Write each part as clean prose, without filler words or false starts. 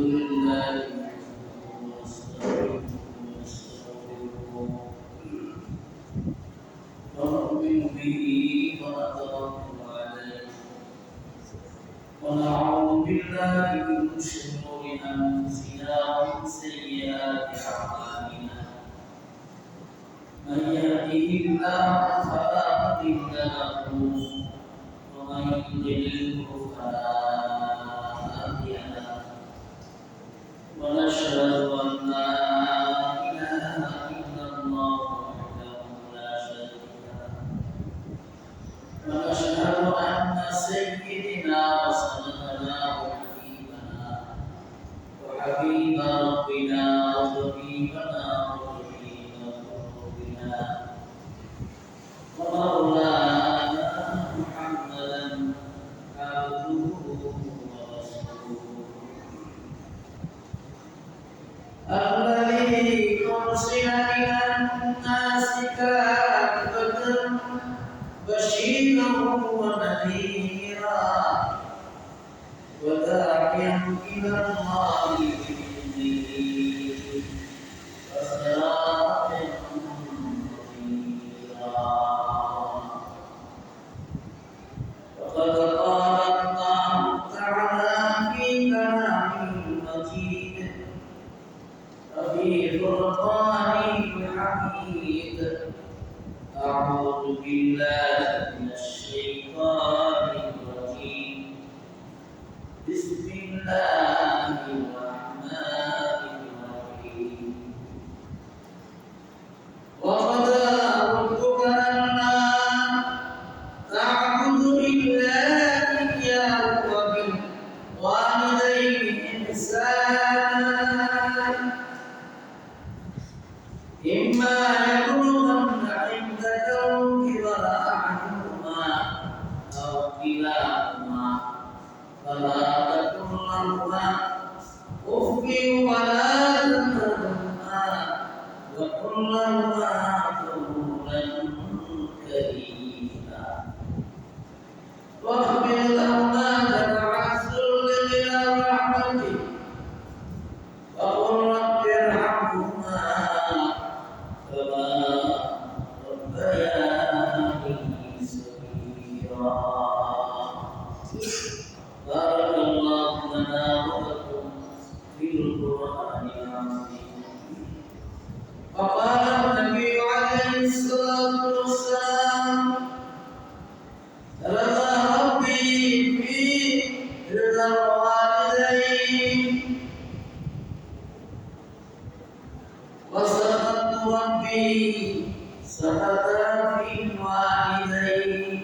لله ونستعينه ونستغفره ونؤمن به ونتوكل عليه ونعوذ بالله من شرور أنفسنا ومن سيئات أعمالنا من يهده الله فلا مضل له ومن يضلله فلا هادي له ونشهد أن لا إله إلا الله وحده لا شريك له ونشهد أن سيدنا وسندنا وحبيب ربنا وطبيبنا وطبيب قلوبنا ومولانا محمدا عبده ورسوله الذي أرسل إلى الناس كافة بشيرا ونذيرا وداعيا إلى الله بإذنه وسراجا منيرا وقد قال الله تعالى في كلامه المجيد وفي فرقانه الحميد أعوذ بالله من الشيطان الرجيم بسم الله الرحمن الرحيم وقضى ربك ألا تعبدوا إلا إياه وبالوالدين إحسانا إما يبلغن عندك الكبر أحدهما أو كلاهما فلا تقل لهما أف ولا تنهرهما وقل لهما قولا كريما واخفض لهما جناح الذل من الرحمة وقل رب ارحمهما كما ربياني صغيرا بارك الله لنا ولكم في القرآن العظيم وقال النبي عليه الصلاة والسلام رضا ربي في رضا الوالدين وسخط ربي سخطا في الوالدين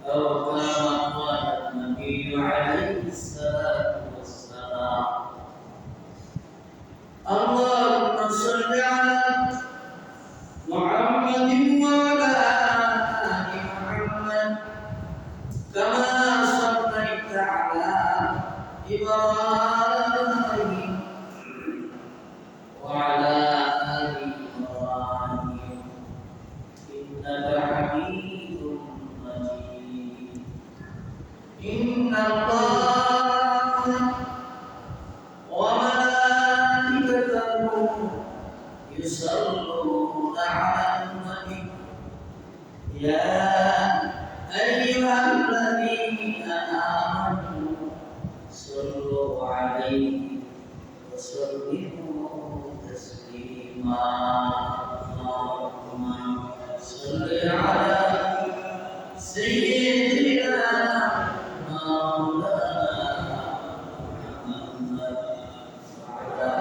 أو كما قال النبي عليه الصلاة والسلام اللهم صل على محمد وعلى آل محمد كما صليت على إبراهيم وعلى آل إبراهيم إنك حميد مجيد إن الله وملائكته يصلون على النبي يا أيها الذين آمنوا صلوا عليه وسلموا تسليما اللهم صل على سيدنا مولانا محمد وعلى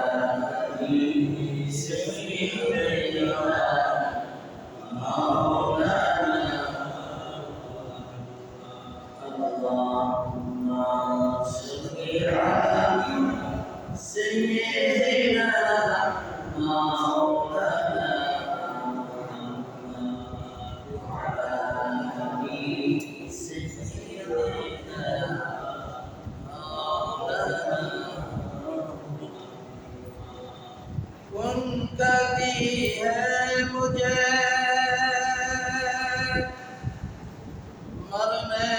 آله سيدنا مولانا اللهم صل على سيدنا مولانا محمد وعلى آله سيدنا مولانا كنت فيها المجاهد مرنا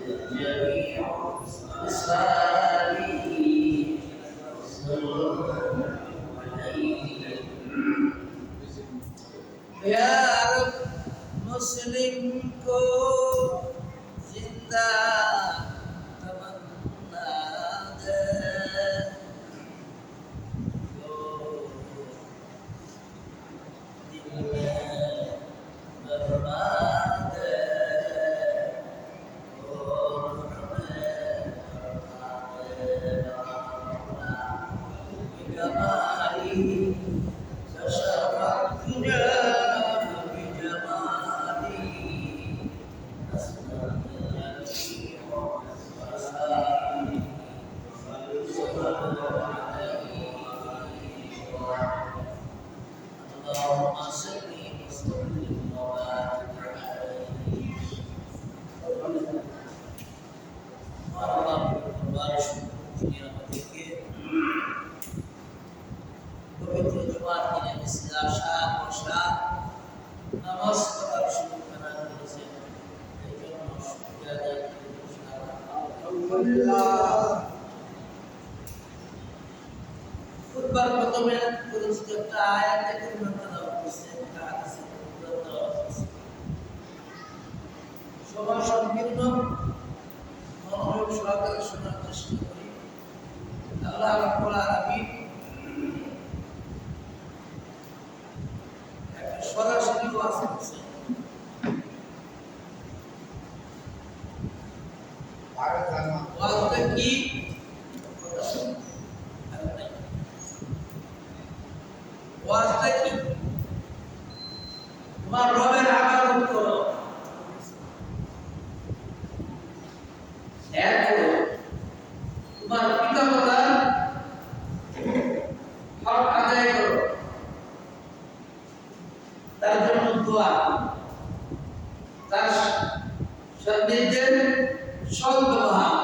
جميع أصحابه صلوا عليه يا رب مسلم को जिंदा तमन्ना दे जो दिल में बर्बाद और हमें कमाली शशरत Khutbah pertemuan bercerita ayat yang bermanfaat সবার সম্পূর্ণ মনোযোগ সহকারে শোনার চেষ্টা করি। আল্লাহ রাব্বুল আলামিন একটা সরাসরি ওয়াজ করছেন। ওয়াজটা কি? ওয়াজটা কি? তোমার রবের ইবাদত করো, তোমার পিতা মাতার হক আদায় করো, তার জন্য দোয়া, তার সান্নিধ্যের সদ্ব্যবহার,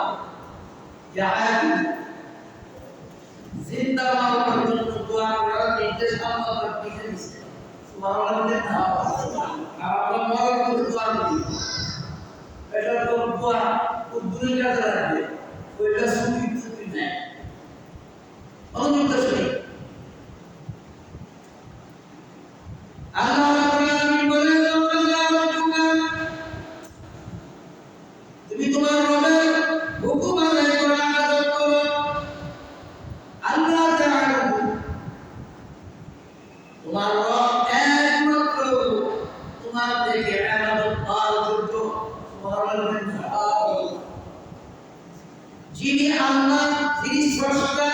জিন্দা হওয়ার জন্য দোয়া করার নির্দেশ আল্লাহ দিয়েছেন। সুবহানাল্লাহ। আমরা মরার পর দোয়া করি, এটা তো দোয়া খুব দূরে কাজে লাগবে, ওইটা সুবিধা নেই। অনুমিত শুনি আল্লাহ রাব্বুল আলামিন বলেন, তুমি তোমার রবের হুকুম আদায় করো, ইবাদত করো। আল্লাহ তাআলা তোমার রব একমাত্র তোমার থেকে ইবাদত করার যোগ্য। সুবহানাল্লাহ। যিনি আল্লাহ, তিনি স্রষ্টা,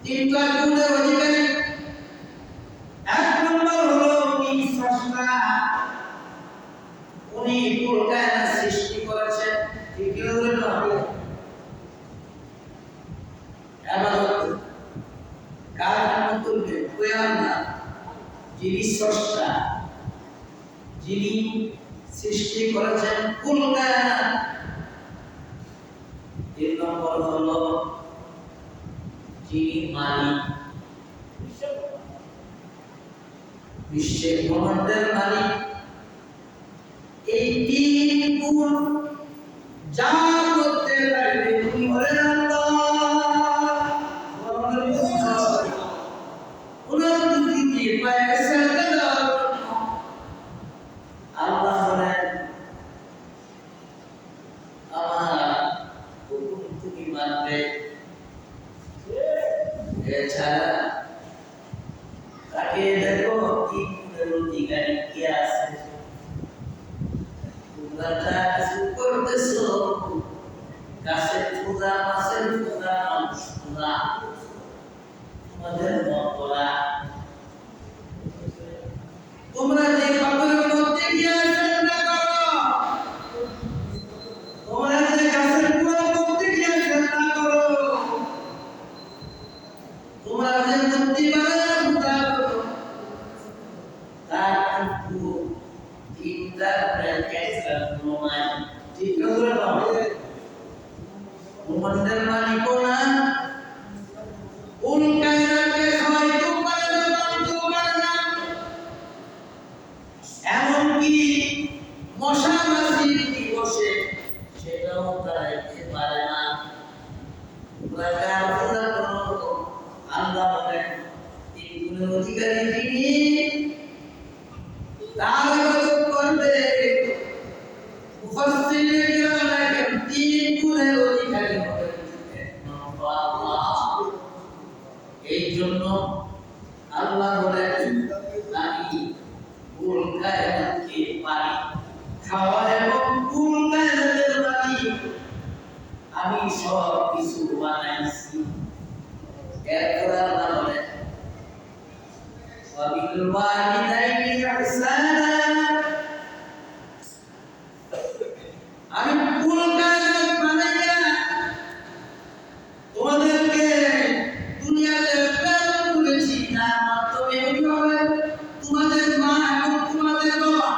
তিনটা গুণের অধিকারী। এক নম্বর হলো উনি স্রষ্টা, উনি পুরো কায়নাত সৃষ্টি করেছেন। দ্বিতীয় হলো ইবাদত কার জন্য করবে? ওই আল্লাহ যিনি স্রষ্টা, যিনি সৃষ্টি করেছেন পুরো কায়নাত। তিন নম্বর হলো যিনি মালিক, বিশ্বের ব্রহ্মাণ্ডের মালিক। এই তিন গুণ যা করতে পারবে তিনি হলেন আল্লাহ। ওনার দুটি পায়ে সেজদা দেওয়ার জন্য আল্লাহ বলেন, আমার হুকুম তুমি মানবে, এছাড়া তাকে দেখো কি গুণের অধিকারী কে আছে। তোমরা যা কিছু করতেছো, গাছের পূজা, মাছের পূজা, মানুষ পূজা, তোমাদের মতরা, তোমরা যে পাথরের মধ্যে গিয়ে সেজদা করো, তোমরা যে গাছের পূজার মধ্যে গিয়ে সেজদা করো, তোমরা যে মূর্তি বানায় পূজা করো, তার কিন্তু তিনটা ক্যান্সার নয়। ঠিক করে নাও, ব্রহ্মাণ্ডের মালিকও না, কায়নাতকে খাওয়াইতেও পারে না, বানাতেও পারে না। এমনকি মশা মাছি বসে মুফাসসিরিনে কিরাম লেখেন 3 গুণের অধিকারী হবে আল্লাহ। এই জন্য আল্লাহ বলেন আমি কুল কায়নাতকে পানি খাওয়া এবং কুল কায়নাতের পানি আমি সব কিছু বানাইছি। এরপর আল্লাহ বলেন ওয়া বিল ওয়ালিদাইনি ইহসানা, আমি কুল কায়নাত বানাইয়া তোমাদেরকে দুনিয়াতে প্রেরণ করেছি। তার মাধ্যমে হবে তোমাদের মা এবং তোমাদের বাবা,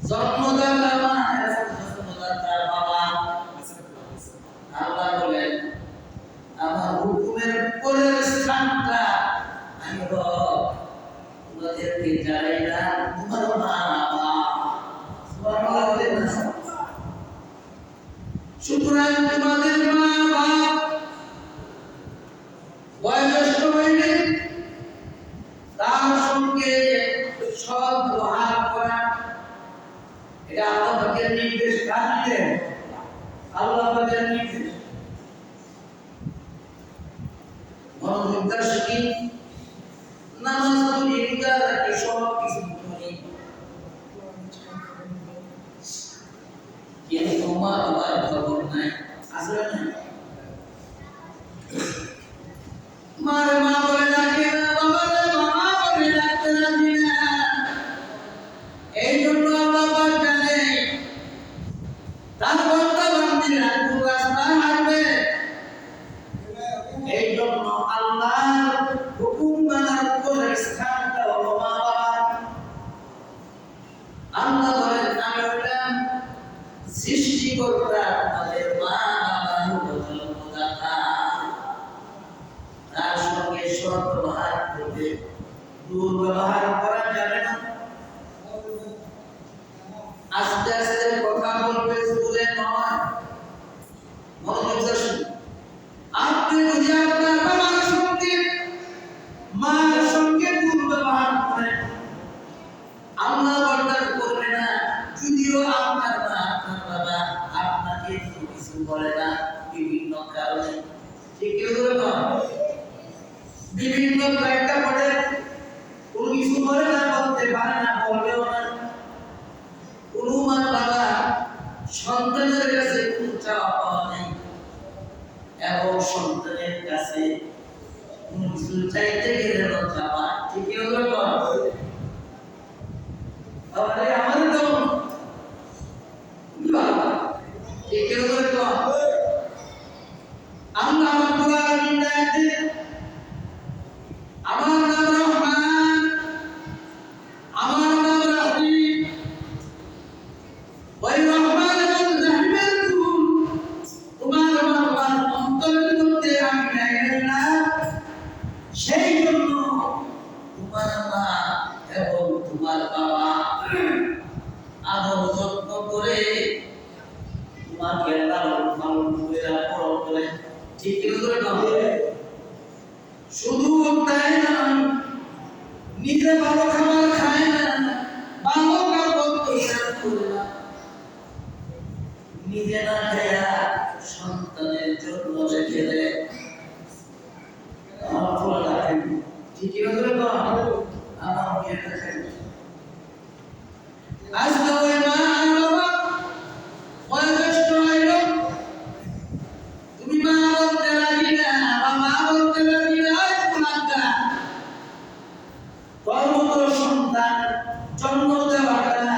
জন্মদাতা মা এবং জন্মদাতা বাবা। আল্লাহ বলেন আমার হুকুমের পরের স্থানটা আমি তোমাদেরকে জানাই না তোমার মা বাবা। সুতরাং তোমাদের মা বাপ বয়োজ্যেষ্ঠ হইলে তার সঙ্গে সৎ ব্যবহার করা, এটা আল্লাহ পাকের নির্দেশ। কার নির্দেশ? আল্লাহ পাকের নির্দেশ। মনোযোগ দাসী নামাজ পড়ি, রোজা রাখি, সব কিছু করি, কিন্তু মা বাবার খবর নাই। আসলে না মারে মা বলে ডাকে না, বাবারে বাবা বলে ডাকতে রাজি না। এই জন্য আল্লাহ পাক জানে তার বান্দা বান্দীরা কোন রাস্তায় হাঁটবে। এই জন্য আল্লাহর হুকুম মানার পরের স্থানটা হলো মা বাবা। আল্লাহ বলেন আমি হলাম সৃষ্টিকর্তা, তোমাদের মা বাবা হলো জন্মদাতা। তার সঙ্গে সৎ ব্যবহার করবে, দুর্ব্যবহার করা যাবে না। আস্তে আস্তে কথা বলবে, জোরে নয়। মনোযোগ দাসী আপনি যদি আপনার বাবার সঙ্গে মার সঙ্গে দুর্ব্যবহার করেন, আল্লাহ বরদাস্ত করবে না। যদিও আপনার মা আপনার বাবা আপনাকে কিছু বলে না বিভিন্ন কারণে, ঠিক এগুলো বিভিন্ন প্রেক্ষাপটে কোনো কিছু বলে না, বলতে পারে না, বলবেও না। কোনো মা বাবা সন্তানের কাছে কোনো চাওয়া পাওয়া নেই এবং সন্তানের কাছে কোনো কিছু চাইতে গেলে লজ্জা পায়, ঠিক এগুলো আমাদের তো ঠিক এগুলো আমরা রব্বুল আলামিন দেখতে আমার নাম রহমান, আমার নাম রহিম। ওই রহমান এবং রহিমের গুণ তোমার বাবার অন্তরের মধ্যে আমি লাগাই না। সেই জন্য তোমার মা এবং তোমার বাবা আদর যত্ন করে তোমাকে লালন পালন করে বড় করে, ঠিক করে নয়। শুধু তাই নয়, নিজে ভালো খাবার খায় না, ভালো কাপড় পরিধান করে না, নিজে না খায়া সন্তানের জন্য রেখে দেয়। আমার ফলে রাখেন, ঠিক করে নয়। আমার মেয়েটা খাই আজকে ওই মা আর বাবা বয়োজ্যেষ্ঠ হইল, তুমি মা বলতে রাজি না, বাবা বলতে রাজি না, তোর মতো সন্তান জন্ম দেওয়াটা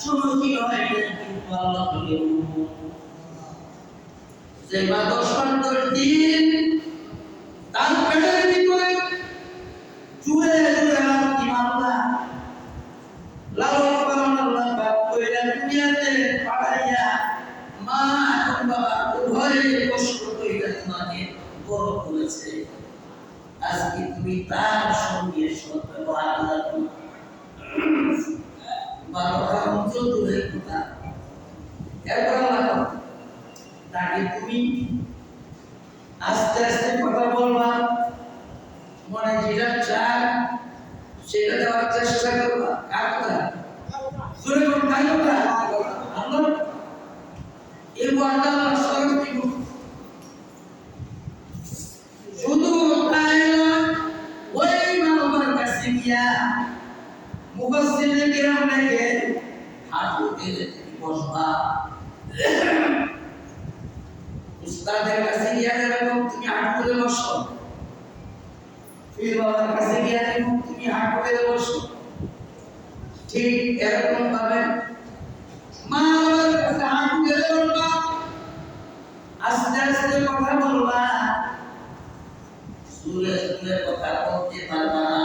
সম্মুখীন হয় না। কিন্তু আল্লাহ বলেন যে মা 10 দিন তার পেটের ভিতরে জুড়ে জুড়ে রাখি মামলা লালন পালন আল্লাহ পাক কইরা দুনিয়াতে পাঠাইয়া মা এবং বাবা উভয়ে কষ্ট কইরা তোমাকে বড় করেছে। আজকে তুমি তার সঙ্গে সৎ ব্যবহার করো, ভালো কাম দূরের কথা। এরপর আল্লাহ তাকে তুমি আস্তে আস্তে কথা বলবা, মনে যেটা চায় সেটা দেওয়ার চেষ্টা করবা। কার কথা? কথা আল্লাহ এই ওয়াদা আল্লাহ দিব শুধু তাই নয় ওই মা বাবার কাছে গিয়া মুফাসসিরিনে কিরাম লেখে হাঁটুতে বসবা উস্তাদের কাছে গিয়া এরকম তুমি হাঁটুতে বসো পীর বাবার কাছে গিয়া এরকম তুমি হাঁটুতে বসো ঠিক এরকম ভাবে মা বাবার কাছে হাঁটুতে বসবা আস্তে আস্তে কথা বলবা সুরে সুরে কথা বলতে পারবা না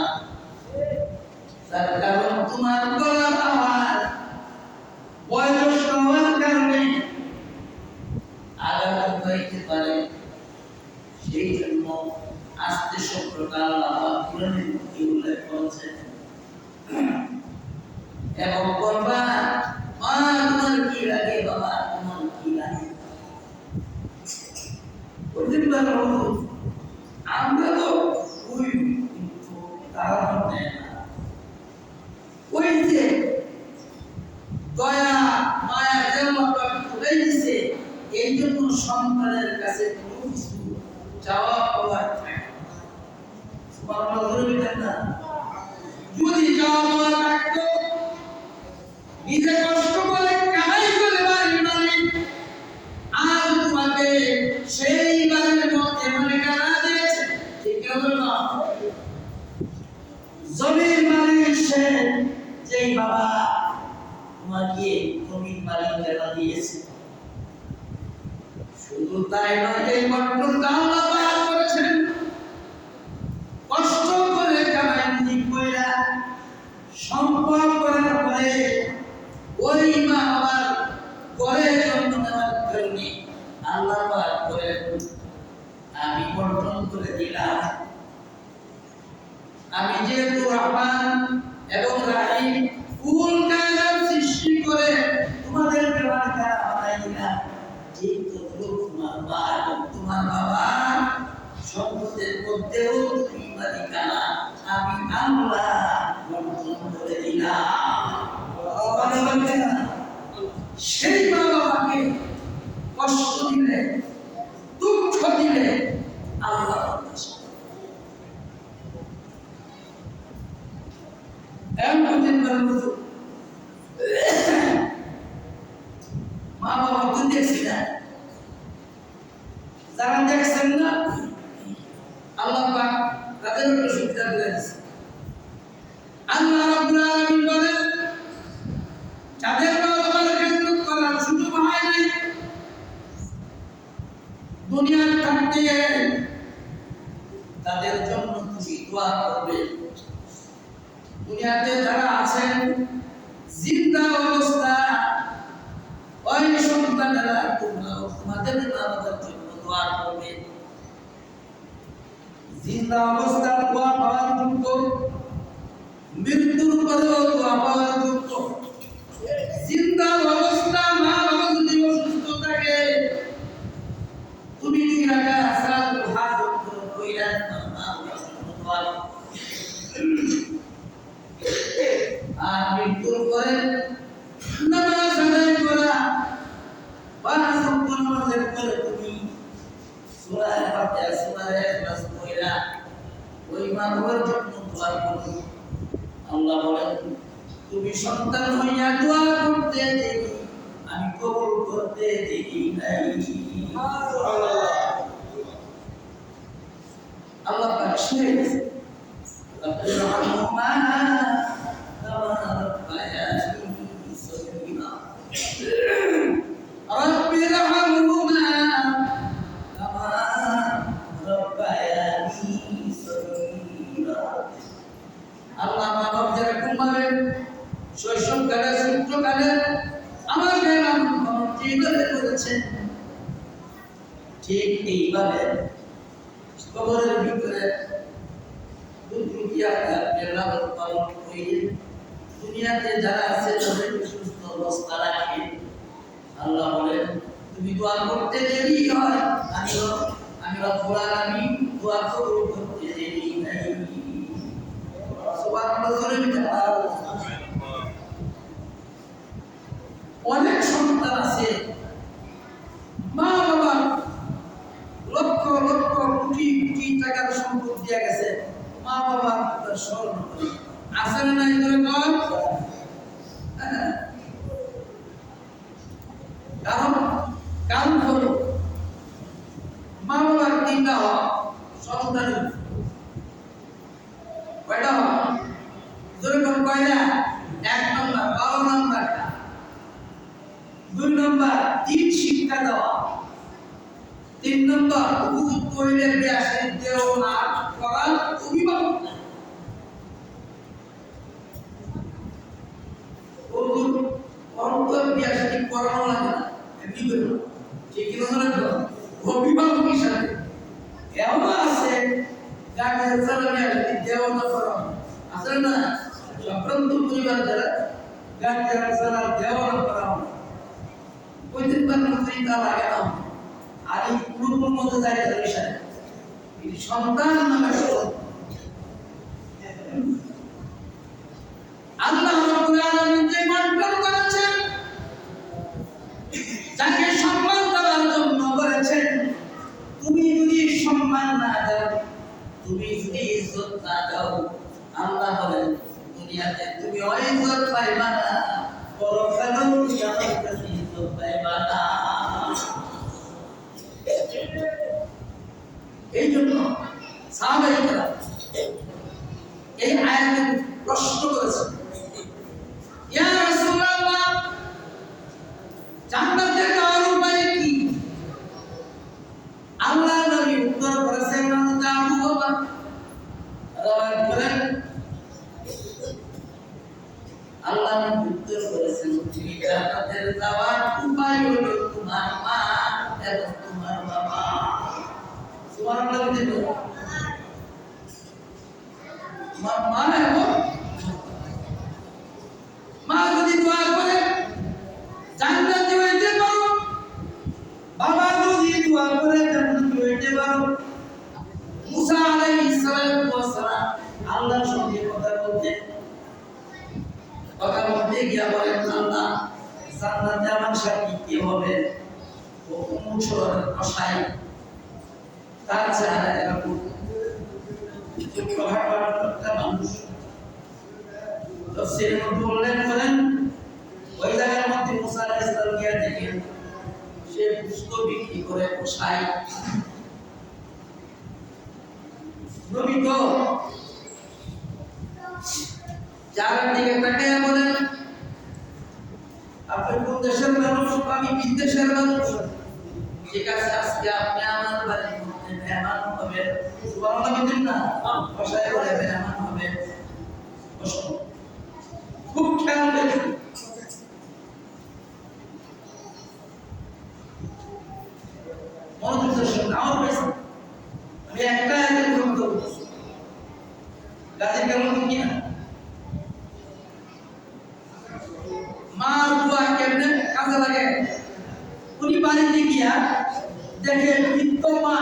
তার কারণ তোমার গলার আওয়াজ বয়স হওয়ার কারণে আঘাত হইতে পারে সেই জন্য আস্তে শব্দটা আল্লাহ কোরআনে উল্লেখ করেছেন এবং বলবা মা তোমার কি লাগে বাবা তোমার কি লাগে বলতে পারো আমরা তো ওই কিন্তু তারা নেয় না ওই যে দয়া মায়া যেমন তুলে দিছে এই জন্য সন্তানের কাছে কোনো কিছু চাওয়া পাওয়ার থাকে না যদি চাওয়া পাওয়া থাকতো নিজে কষ্ট করে কামাই করে বাড়ি মালিক আজ তোমাকে সেই বাড়ির মধ্যে মালিকানা দিয়েছে ঠিক হবে না জমির মালিক সে যেই বাবা তোমাকে জমির মালিকানা দিয়েছে শুধু তাই নয় এই বর্তমান আল্লাহ বয়ান করেছেন কষ্ট করে কামাই নিজে কইরা সম্পদ করার পরে ওই মা বাবার করে জন্ম নেওয়ার কারণে আল্লাহ পাক করে আমি বর্তন করে দিলাম আমি যেহেতু রহমান এবং রাহিম কুল কায়নাত সৃষ্টি করে তোমাদের মালিকানা বানাই দিলাম ঠিক তদ্রুপ তোমার মা এবং তোমার বাবা সম্পদের মধ্যেও তুমি মালিকানা আমি আল্লাহ বর্তন করে দিলাম সেই মা বাবাকে কষ্ট দিলে দুঃখ দিলে আল্লাহ মা বাবা তো দেখছি না যারা দেখছেন না আল্লাহ পাক তাদের উপর সুবিধা করে দিয়েছে আল্লাহ রাব্বুল আলামিন বলেন যাদের মা বাবার খেদমত করার সুযোগ হয় নাই দুনিয়ার থাকতে তাদের জন্য তুমি দোয়া করবে দুনিয়াতে যারা আছেন জিন্দা অবস্থা ওই সন্তানেরা তোমরাও তোমাদের মা বাবার জন্য দোয়া করবে জিন্দা অবস্থা দোয়া পাওয়ার যোগ্য মৃত্যুর পরেও দোয়া পাওয়ার যোগ্য জিন্দা অবস্থা মা বাবা যদি অসুস্থ থাকে তুমি দুই রাকাত সালাতুল হাজত কইরা মা বাবার জন্য দোয়া আর মৃত্যুর পরে নামাজ আদায় করা পাঁচ ওয়াক্ত নামাজের পরে তুমি সূরা ফাতিহা সূরা ইখলাস পড়া ওই মা বাবার জন্য দোয়া করো আল্লাহ বলেন তুমি সন্তান হইয়া দোয়া করতে দেখি আমি কবুল করতে দেখি নাই আল্লাহ পাক শুনে রহমা শৈশবকালে ছোট্টকালে আমাকে লালন-পালন করেছেন ঠিক এইভাবে কবরের ভিতরে লালন-পালন করে দুনিয়াতে যারা আছে তাদের সুস্থ অবস্থা রাখে আল্লাহ বলেন তুমি দোয়া করতে দেরি হয় আমি রব্বুল আলামিন দোয়া কবুল করতে দেরি নাই সুবহানাল্লাহ। অনেক সন্তান আছে মা বাবা লক্ষ লক্ষ কোটি কোটি টাকার সম্পদ দিয়ে গেছে, মা বাবা তার স্মরণ করে আছে না নাই করে কর। কারণ কারণ হলো মা বাবার তিনটা হক সন্তানের কয়টা হক ধরে কোন কয়টা? 1 নম্বর 12 নম্বর, 2 নম্বর দিন শিক্ষা দেওয়া, 3 নম্বর উপযুক্ত হইলে বিয়া দেও না করার অভিভাবক। বিয়া শাদী করানো লাগে না, ঠিক অভিভাবক হিসাবে এমন আছে গার্জেন ছাড়া বিয়া শাদী দেও না করানো আছে না। সম্ভ্রান্ত পরিবার যারা গার্জেন ছাড়া দেও না করানো ওই দিন তা লাগে না। আর এই পুরোপুর মধ্যে যায় তার বিষয় সন্তান নামে আল্লাহ রাব্বুল আলামিন যে মানকার করেছেন, যাকে সম্মান দেওয়ার জন্য করেছেন, তুমি যদি সম্মান না দাও, তুমি যদি ইজ্জত না দাও, আল্লাহ বলেন দুনিয়াতে তুমি ইজ্জত পাইবা না, পরকালেও তুমি আমার কাছে ইজ্জত পাইবা না। এই জন্য সাহাবায়ে কেরাম এই আয়াতের প্রশ্ন করেছেন, ইয়া রাসূলুল্লাহ জান্নাতে যাওয়ার উপায় কি? আল্লাহ নবী উত্তর করেছেন আবু বকর রাওয়ায়াত করেন, আল্লাহ নবী উত্তর করেছেন তুমি জান্নাতে যাওয়ার উপায় হলো তোমার মা এবং তোমার বাবা। সুবহানাল্লাহ বলেন, তোমার মা এবং মা যদি দোয়া করে জান্নাতে হইতে পারো, বাবা যদি দোয়া করে জান্নাতে হইতে পারো। মুসা আলাইহিস সালাতু ওয়াস সালাম আল্লাহর সঙ্গে কথা বলতে গিয়া বলেন, আল্লাহ জান্নাতে আমার সাথে কি হবে? ও মুছর কসাই তার চেহারা এরকম একটা মানুষ। তাফসীরে বললেন ওই জায়গার মধ্যে মুসা আলাইহিস সালাম গিয়া দেখেন সে পুষ্প বিক্রি করে কসাই। নবী তো যার দিকে তাকায়া বলেন, আপনি কোন দেশের মানুষ? আমি বিদেশের মানুষ। ঠিক আছে, আজকে আপনি আমার বাড়ির মধ্যে মেহমান হবেন। সুবহানাল্লাহ বলেন না, কসাই বলে মেহমান হবে। খুব খেয়াল রাখবেন, মনোযোগের সঙ্গে আমার কাছে আমি একটা আয়াতের গ্রন্থ বলছি, গাছের কেমন কি না মা দোয়া কেমনে কাজে লাগে। উনি বাড়িতে গিয়া দেখে বৃদ্ধ মা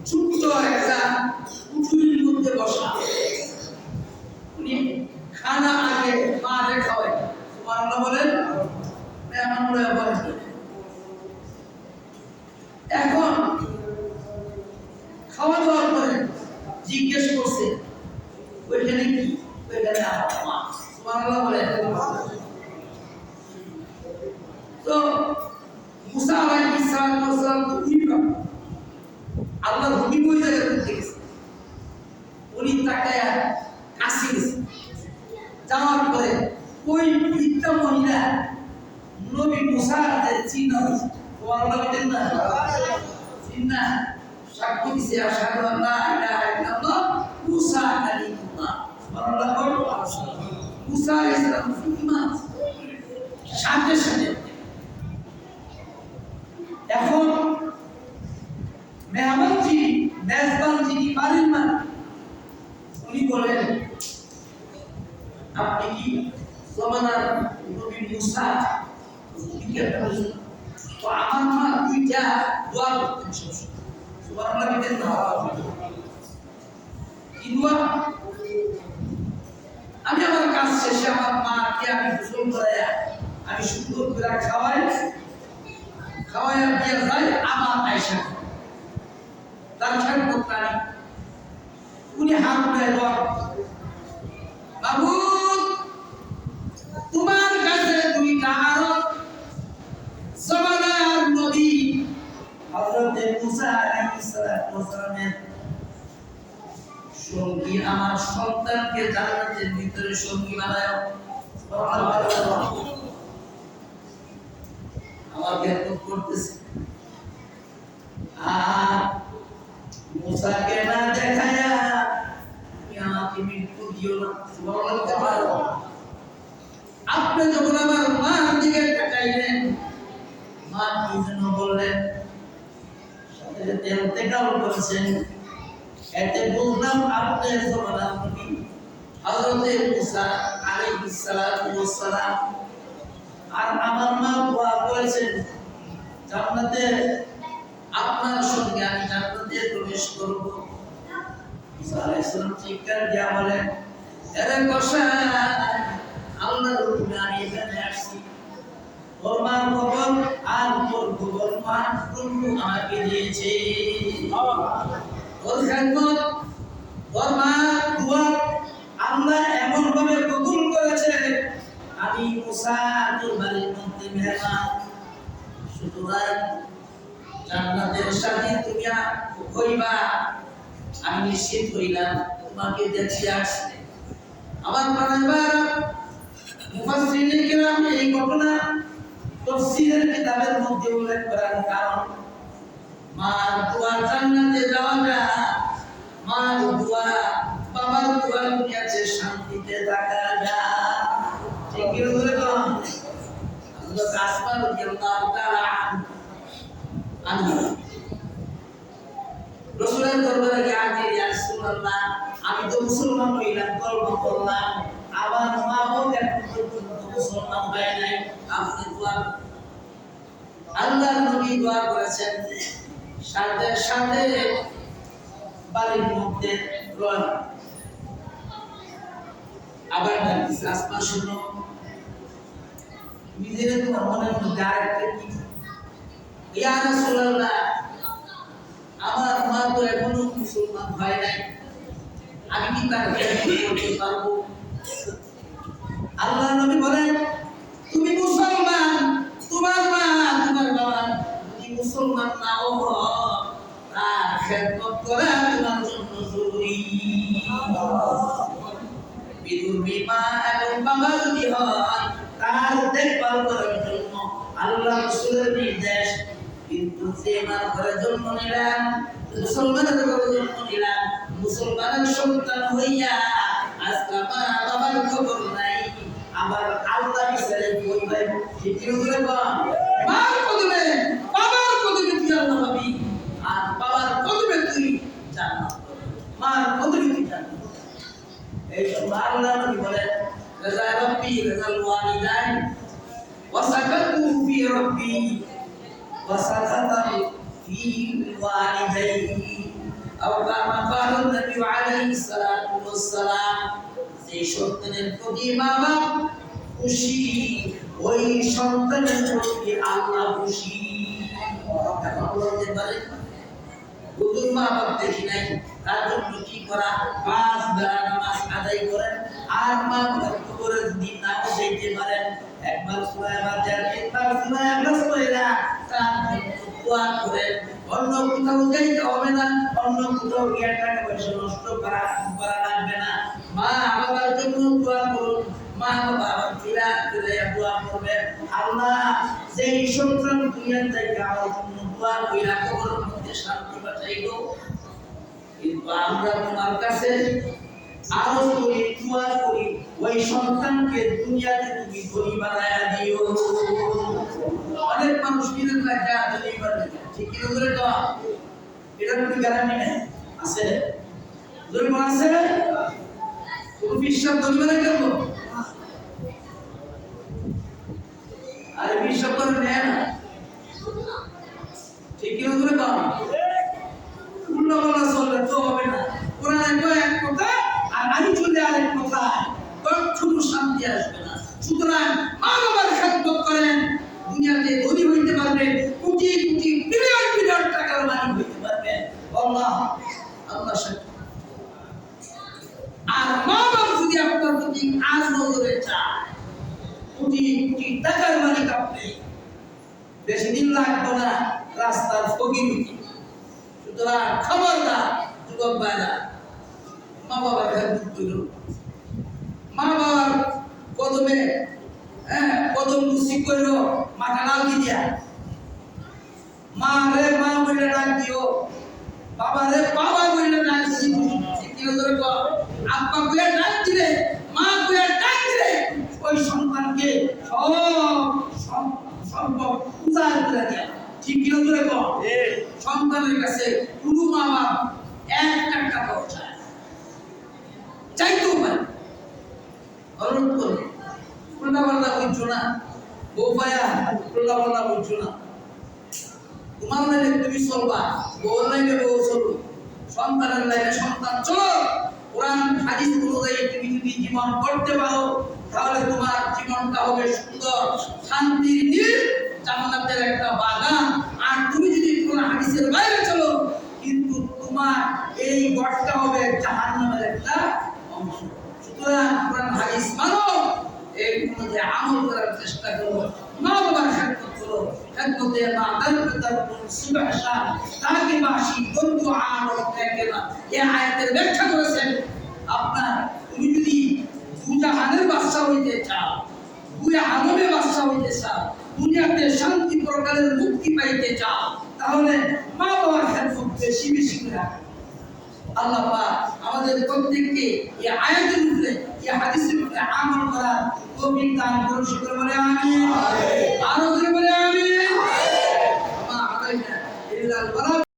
ছোট্ট একটা পুকুরের মধ্যে বসা। উনি খানা আগে মা রে খাওয়ায়। সুবহানাল্লাহ বলেন, মেহমান লয়ে বসে। এখন খাওয়া দাওয়ার পরে জিজ্ঞেস করছে ওইখানে কি? ওইখানে আমার মা। সুবহানাল্লাহ বলেন। তো মুসা আলাইহিস সালাম আল্লাহর হুকুম ওই জায়গায় করতে গেছে। উনি তাকায়া কাছে গেছে, যাওয়ার পরে ওই বৃদ্ধ মহিলা নবী মুসার চিহ্ন হয়েছে। সুবহানাল্লাহ বলেন না, চিহ্ন সাক্ষ্য দিছে আশহাদু আল্লা ইলাহা ইল্লাল্লাহ মুসা কালিমুল্লাহ। সুবহানাল্লাহ বলেন। মুসা আলাইহিস সালাম ঈমান সাথে সাথে এখন মেহমান যিনি মেজবান যিনি বাড়ির মালিক উনি বলেন, আপনি কি জমানার নবী মুসা? তো আমার মা দুইটা দোয়া করতেন সবসময়। সুবহানাল্লাহ বলেন না, কি দোয়া? আমি আমার কাজ শেষে আমার মাকে আমি গোসল করাইয়া আমি সুন্দর করে খাওয়াই দিয়ে যাই আমার আয়সা তার খেদমত করি উনি হাত উঠায় বাবু তোমার কাছে দুইটা আরো জমানার নবী হযরত মুসা আলাইহিস সালামের সঙ্গী আমার সন্তানকে জান্নাতের ভিতরে সঙ্গী বানায় আমার খেদমত করতেছে আর মুসাকে না দেখায়া আমাকে মৃত্যু দিও না সুবহানাল্লাহ। আপনি যখন আমার মার দিকে তাকাইলেন মা কি যেন বললেন সাথে সাথে ইন্তেকাল করেছেন এতে বুঝলাম আপনি জমানার নবী হযরত মুসা আলাইহিস সালাম আর আমার মা দোয়া করেছেন জান্নাতে আপনার সঙ্গে আমি জান্নাতে প্রবেশ করব। ঈসা আলাইহিস সালাম চিৎকার দিয়ে বলেন আরে কষা আল্লাহর হুকুমে আমি এখানে আসছি তোর মার খবর আর তোর খবর মা প্রভু আমাকে দিয়েছে তোর খেদমত তোর মা দোয়া আল্লাহ এমন ভাবে কবুল করেছে আমি মুসা তোর বাড়ির মধ্যে মেহমান সুতরাং জান্নাতের সাথে তুমি হইবা আমি নিশ্চিত হইলাম তোমাকে দেখতে আসছে। আমার প্রাণের মুফাসসিরিনে কিরাম এই ঘটনা তাফসীরের কিতাবের মধ্যে উল্লেখ করার কারণ মার দোয়া জান্নাতে যাওয়াটা মার দোয়া বাবার দোয়া দুনিয়াতে শান্তিতে থাকা যায় ঠিক কি বলে তো হযরত আসমা রাদিয়াল্লাহু তাআলা আনহা রাসূলের দরবারে গিয়ে আজকে ইয়া রাসূলুল্লাহ আমি তো মুসলমান হইলাম কলমা পড়লাম আমার মা বাবা এখন পর্যন্ত মুসলমান হয় নাই আপনি দোয়া আল্লাহর নবী দোয়া করেছেন সাথে সাথে বাড়ির মধ্যে রয় আবার ডাকতেছে আসমা শুনো নিজের তোমার মনের মধ্যে আরেকটা কি ইয়া রাসূলুল্লাহ আমার মা তো এখনো মুসলমান হয় নাই আমি কি তার করতে পারবো? আল্লাহর নবী বলেন তুমি মুসলমান তোমার মা তোমার বাবা যদি মুসলমান নাও হয় তার খেদমত করা তোমার জন্য জরুরি। বিধর্মী মা এবং বাবা যদি হয় তার দেখভাল করার জন্য আল্লাহ রাসূলের নির্দেশ। কিন্তু যে মার ঘরে জন্ম নিলাম মুসলমানের ঘরে জন্ম নিলাম মুসলমানের সন্তান হইয়া আজকে মা বাবার খবর নাই আবার আল্লাহ বিচারে কই ভাই ঠিক করে বল মার কদমে বাবার কদমে তুই আল্লাহ পাবি আর বাবার কদমে তুই জান্নাত পাবি মার কদমে তুই জান্নাত এই জন্য আল্লাহ নবী বলেন রাজা রাব্বি রাজাল ওয়ালিদাইন ওয়া সাকাতু ফি রাব্বি ওয়া সাকাতা ফি ওয়ালিদাইহি আও কামা ক্বালা নবী আলাইহিস সালাতু ওয়াস সালাম যে সন্তানের প্রতি মা বাবা খুশি ওই সন্তানের প্রতি আল্লাহ খুশি। এখন বলতে পারে হুজুর মা বাবা দেখি নাই তার জন্য কি করা 5 বেলা নামাজ আদায় করেন আর মা বাবার কবরের দিন নাও যাইতে পারেন একবার সূরা ফাতিহা তিনবার সূরা ইখলাস পড়া তার দোয়া করেন অন্য কোথাও যাইতে হবে না অন্য কোথাও গিয়ে টাকা পয়সা নষ্ট করা লাগবে না মা বাবার জন্য দোয়া করুন মা বাবা ফিরা দোয়া করবেন আল্লাহ যেই সন্তান দুনিয়া থেকে আমার জন্য দোয়া কইরা কবরের মধ্যে শান্তি পাঠাইলো কিন্তু আমরা তোমার কাছে আরো করি দোয়া করি ওই সন্তানকে দুনিয়াতে তুমি ধনী বানায়া দিও। অনেক মানুষ কিনে রাখা ধনী বানায় ঠিক কি করে তো এটা কোনো গ্যারান্টি নেই আছে ধনী আছে তুমি বিশ্বাস ধনী বানাই দেব আর বিশ্বাস করে নেয় না ঠিক কি করে তো উল্টো বলা চললে তো হবে না কোরআনে তো এক কথা আর আমি যদি আরেক কথা কখনো শান্তি আসবে না। সুতরাং মা বাবার খেদমত লাগতো না রাস্তার ফকির। সুতরাং খবরদার যুবক ভাইরা, মা বাবার খেদমত করো। মা বাবার কদমে কদম মুসি করো, মাথা নাও কি দিয়া। মা রে মা বলে ডাক দিও, বাবা রে বাবা বলে ডাক দিও। কি করে গো, আব্বা বলে ডাক দিলে, মা বলে ডাক দিলে ওই সন্তানকে সম্ভব উদার করে দেয়। ঠিক কি করে গো, সন্তানের কাছে কোনো মা বাপ এক টাকা পৌঁছায় চাইতেও পারে, অনুরোধ করে উল্টা পাল্টা বুঝছো না, বউ পায়া উল্টা পাল্টা বুঝছো না। তোমার লাইনে তুমি চলবা, বউর লাইনে বউ চলো, সন্তানের লাইনে সন্তান চলো। কোরআন হাদিস অনুযায়ী তুমি যদি জীবন করতে পারো তাহলে তোমার জীবনটা হবে সুন্দর, শান্তির নীড়, জান্নাতের একটা বাগান। আর তুমি যদি কোরআন হাদিসের বাইরে চলো, কিন্তু তোমার এই ঘরটা হবে জাহান্নামের একটা অংশ। সুতরাং কোরআন হাদিস মানো, এই অনুযায়ী আমল করার চেষ্টা করো, মা বাবার খেদমত করো। খেদমতে মা দরকার সুবহাসা তাকে বাসি বন্ধু আরো দেখে না। এই আয়াতের ব্যাখ্যা করেছেন আপনার, তুমি যদি দুজাহানের বাদশা হইতে চাও, দুই আলমের বাদশা হইতে চাও, দুনিয়াতে শান্তি প্রকারের মুক্তি পাইতে চাও, তাহলে মা বাবার খেদমত বেশি বেশি করে রাখো। আল্লাহ পাক আমাদের প্রত্যেককে এই আয়াতের উপরে, এই হাদিসের উপরে আমল করার তৌফিক দান করুন। শুকর বলে আমিন, আরো জোরে বলে আমিন। মা আলাইনা ইল্লাল বালাগ।